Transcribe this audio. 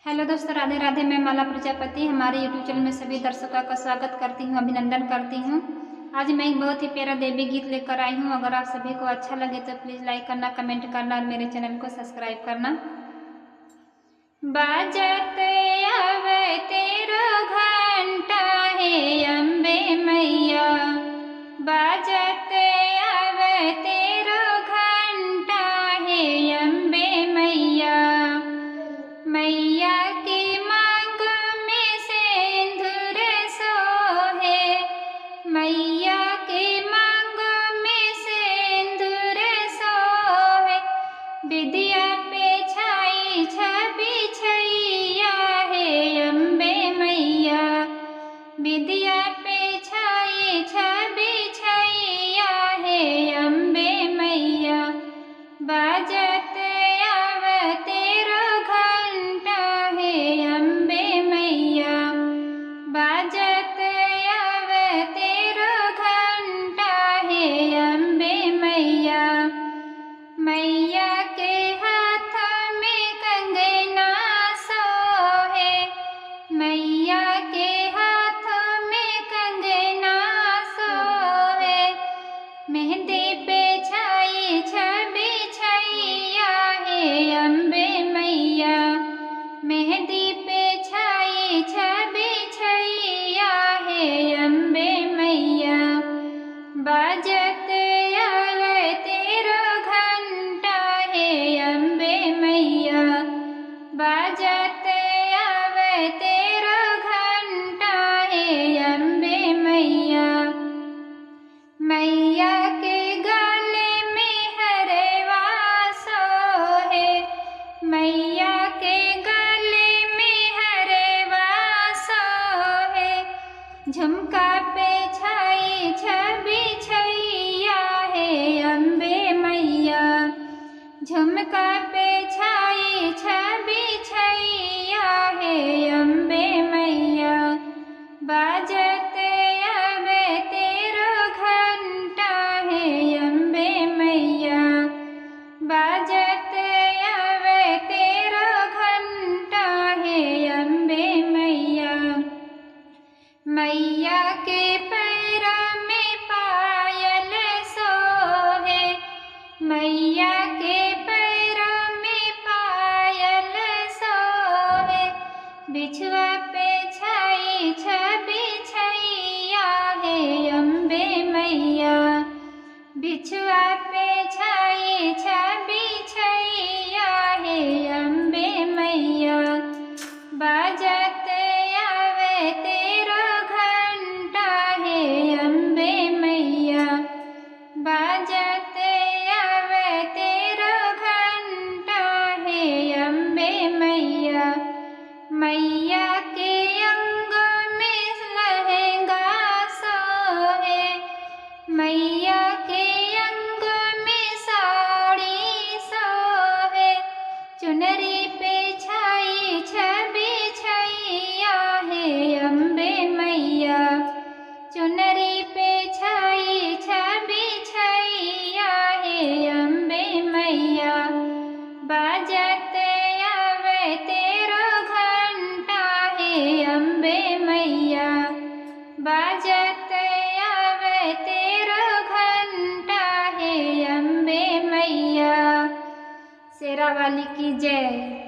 Hello दोस्तों, राधे राधे। मैं माला प्रजापति हमारे यूट्यूब चैनल में सभी दर्शकों का स्वागत करती हूँ, अभिनंदन करती हूँ। आज मैं एक बहुत ही प्यारा देवी गीत लेकर आई हूँ। अगर आप सभी को अच्छा लगे तो प्लीज़ लाइक करना, कमेंट करना और मेरे चैनल को सब्सक्राइब करना। बाजत आवे तेरो घंटा है अम्बे मैया, बाजत आवे तेरो घंटा है अम्बे मैया। मैया की मांग में सिंदूर सोहे, मैया की मांग में सिंदूर सोहे। विद्या पे छाई छवि छैया है अम्बे मैया, विद्या पे छाई छवि छैया है अम्बे मैया। बाजत आवे तेरो घंटा है अम्बे मैया, बाजत आवे तेरो घंटा है अम्बे मैया। मैया के हाथ में कंगना सोहे, मैया के हाथ में कंगना सोहे। मेहंदी पे छाई छवि छैया है अम्बे मैया, मेहंदी पे छाई छवि छैया है अम्बे मैया। बाजत आवे तेरो घंटा है अम्बे मैया, बाजत आवे तेरो घंटा है अम्बे मैया। मैया के गले में हरवा सोहे, मैया के गले में हरवा सोहे। झुमका पे छाई छवि छैया है अम्बे मैया, झुमका पे छाई छवि छैया है अम्बे मैया। बाजत आवे तेरो घंटा है अम्बे मैया, बाजत आवे तेरो घंटा है अम्बे मैया। मैया के पैर में पायल सोहे, मैया के पैर में पायल सोहे। बिछुआ पे छाई छवि छैया है अम्बे मैया, बिछुआ पे छाई छवि छैया है अम्बे मैया। बाजत आवे तेरो घंटा है अम्बे मैया, बाजत आवे तेरो घंटा है अम्बे मैया। मैया के अंग में लहंगा सोहे, मैया के अंग में साड़ी सोहे। चुनरी पे छाई छवि छैया है अम्बे मैया, चुनरी पे छाई छवि छैया है अम्बे मैया। बाजत आवे तेरो घंटा है अम्बे मैया, बाजत आवे तेरो घंटा है अम्बे मैया। शेरा वाली की जय।